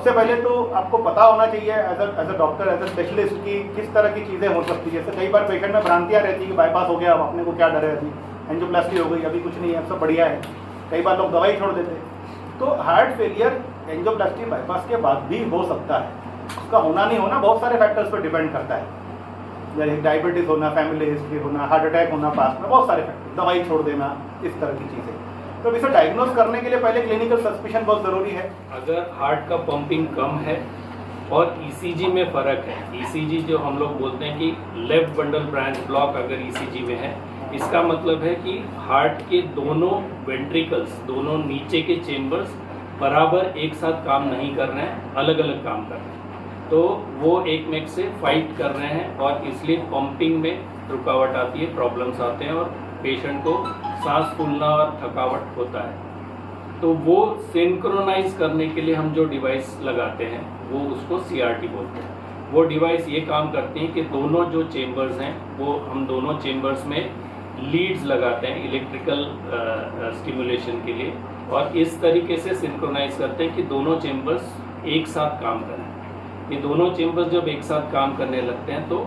सबसे पहले तो आपको पता होना चाहिए as a doctor, as a specialist कि किस तरह की चीज़ें हो सकती है। जैसे कई बार पेशेंट में भ्रांतियाँ रहती है कि बाईपास हो गया, अब अपने को क्या डर है, अभी एंजियोप्लास्टी हो गई, अभी कुछ नहीं है, सब बढ़िया है। कई बार लोग दवाई छोड़ देते हैं। तो हार्ट फेलियर एंजियोप्लास्टी बाईपास के बाद भी हो सकता है। उसका होना नहीं होना बहुत सारे फैक्टर्स पर डिपेंड करता है, जैसे डायबिटीज़ होना, फैमिली हिस्ट्री होना, हार्ट अटैक होना पास में, बहुत सारे फैक्टर, दवाई छोड़ देना, इस तरह की चीज़ें। तो इसे डायग्नोज करने के लिए पहले क्लिनिकल सस्पिशन बहुत ज़रूरी है। अगर हार्ट का पंपिंग कम है और ईसीजी में फ़र्क है, ईसीजी जो हम लोग बोलते हैं कि लेफ्ट बंडल ब्रांच ब्लॉक अगर ईसीजी में है, इसका मतलब है कि हार्ट के दोनों वेंट्रिकल्स, दोनों नीचे के चेम्बर्स बराबर एक साथ काम नहीं कर रहे हैं, अलग अलग काम कर रहे हैं। तो वो एक में से फाइट कर रहे हैं और इसलिए पंपिंग में रुकावट आती है, प्रॉब्लम्स आते हैं और पेशेंट को सांस फूलना और थकावट होता है। तो वो सिंक्रोनाइज करने के लिए हम जो डिवाइस लगाते हैं वो उसको सीआरटी बोलते हैं। वो डिवाइस ये काम करती है कि दोनों जो चेम्बर्स हैं वो हम दोनों चेम्बर्स में लीड्स लगाते हैं इलेक्ट्रिकल स्टिमुलेशन के लिए, और इस तरीके से सिंक्रोनाइज करते हैं कि दोनों चेम्बर्स एक साथ काम करें। ये दोनों चेम्बर्स जब एक साथ काम करने लगते हैं तो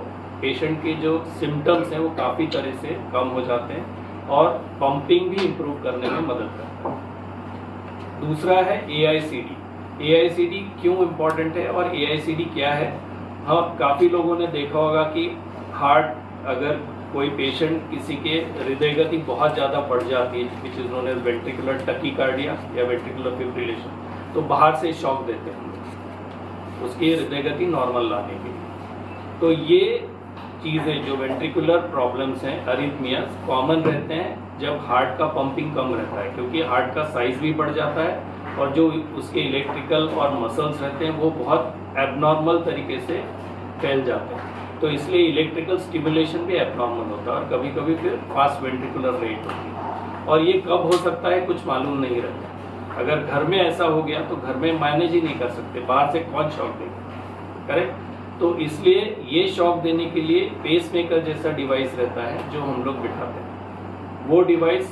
पेशेंट के जो सिम्टम्स हैं वो काफ़ी तरह से कम हो जाते हैं और पंपिंग भी इम्प्रूव करने में मदद करता है। दूसरा है AICD। AICD क्यों इम्पॉर्टेंट है और AICD क्या है? हाँ, काफ़ी लोगों ने देखा होगा कि हार्ट, अगर कोई पेशेंट किसी के हृदय गति बहुत ज़्यादा बढ़ जाती है, which is known as ventricular tachycardia या वेंट्रिकुलर फिब्रिलेशन, तो बाहर से शॉक देते हैं उसकी हृदय गति नॉर्मल लाने के लिए। तो ये चीज़ें जो वेंट्रिकुलर प्रॉब्लम्स हैं, अरिथमियाज, कॉमन रहते हैं जब हार्ट का पंपिंग कम रहता है, क्योंकि हार्ट का साइज भी बढ़ जाता है और जो उसके इलेक्ट्रिकल और मसल्स रहते हैं वो बहुत एबनॉर्मल तरीके से फैल जाते हैं। तो इसलिए इलेक्ट्रिकल स्टिमुलेशन भी एबनॉर्मल होता है और कभी कभी फिर फास्ट वेंट्रिकुलर रेट होती है। और ये कब हो सकता है कुछ मालूम नहीं रहता। अगर घर में ऐसा हो गया तो घर में मैनेज ही नहीं कर सकते, बाहर से कौन शॉक देगा, करेक्ट? तो इसलिए ये शॉक देने के लिए पेसमेकर जैसा डिवाइस रहता है जो हम लोग बिठाते हैं। वो डिवाइस,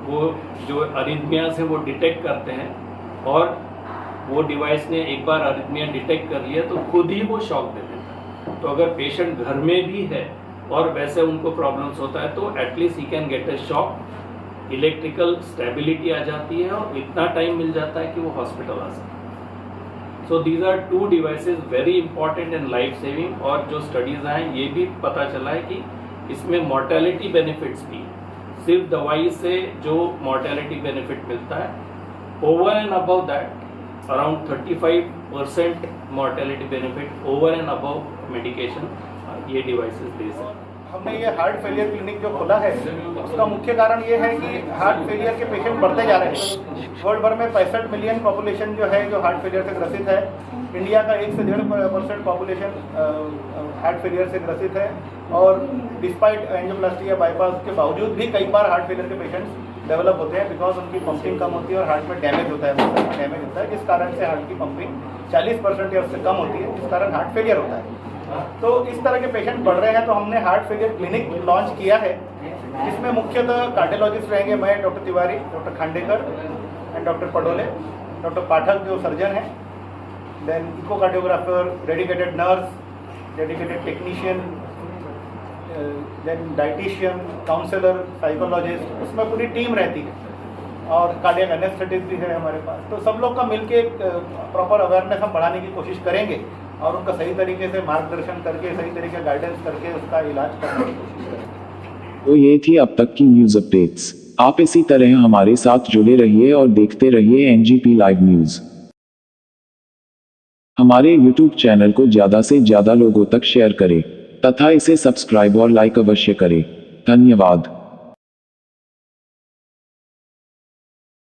वो जो अरिथमियाज हैं वो डिटेक्ट करते हैं और वो डिवाइस ने एक बार अरिथमिया डिटेक्ट कर लिया तो खुद ही वो शॉक दे देता है। तो अगर पेशेंट घर में भी है और वैसे उनको प्रॉब्लम्स होता है तो at least he can get a shock, electrical stability आ जाती है और इतना टाइम मिल जाता है कि वो हॉस्पिटल आ सकता है। So these are two devices very important and life saving. और जो स्टडीज आए ये भी पता चला है कि इसमें मॉर्टेलिटी बेनिफिट्स भी, सिर्फ दवाई से जो मॉर्टेलिटी बेनिफिट मिलता है, over and above that around 35% mortality benefit over and above medication ये डिवाइसेस दे सकते हैं। हमने ये हार्ट फेलियर क्लिनिक जो खोला है उसका मुख्य कारण ये है कि हार्ट फेलियर के पेशेंट बढ़ते जा रहे हैं। वर्ल्ड भर में 65 मिलियन पॉपुलेशन जो है जो हार्ट फेलियर से ग्रसित है। इंडिया का 1 से 1.5% पॉपुलेशन हार्ट फेलियर से ग्रसित है और डिस्पाइट एंजियोप्लास्टी या बाईपास के बावजूद भी कई बार हार्ट फेलियर के पेशेंट्स डेवलप होते हैं बिकॉज उनकी पंपिंग कम होती है और हार्ट में डैमेज होता है, डैमेज होता है, जिस कारण से हार्ट की पंपिंग 40% या उससे कम होती है, जिस कारण हार्ट फेलियर होता है। तो इस तरह के पेशेंट बढ़ रहे हैं तो हमने हार्ट फेलियर क्लिनिक लॉन्च किया है, जिसमें मुख्यतः कार्डियोलॉजिस्ट रहेंगे, मैं doctor Tiwari, doctor Khandekar and doctor Padole, doctor Pathak जो सर्जन हैं, then echocardiographer, dedicated nurse, dedicated technician, then dietitian, counsellor, psychologist, उसमें पूरी टीम रहती है और कार्डियक एनेस्थेटिस्ट भी है हमारे पास। तो सब लोग का मिलके एक प्रॉपर अवेयरनेस हम बढ़ाने की कोशिश करेंगे और उनका सही तरीके से मार्गदर्शन करके, सही तरीके गाइडेंस करके उसका इलाज करने की कोशिश करेंगे। तो ये थी अब तक की न्यूज़ अपडेट्स। आप इसी तरह हमारे साथ जुड़े रहिए और देखते रहिए NGP लाइव न्यूज़। हमारे YouTube चैनल को ज़्यादा से ज़्यादा लोगों तक शेयर करें तथा इसे सब्सक्राइब और लाइक अवश्य करें। धन्यवाद।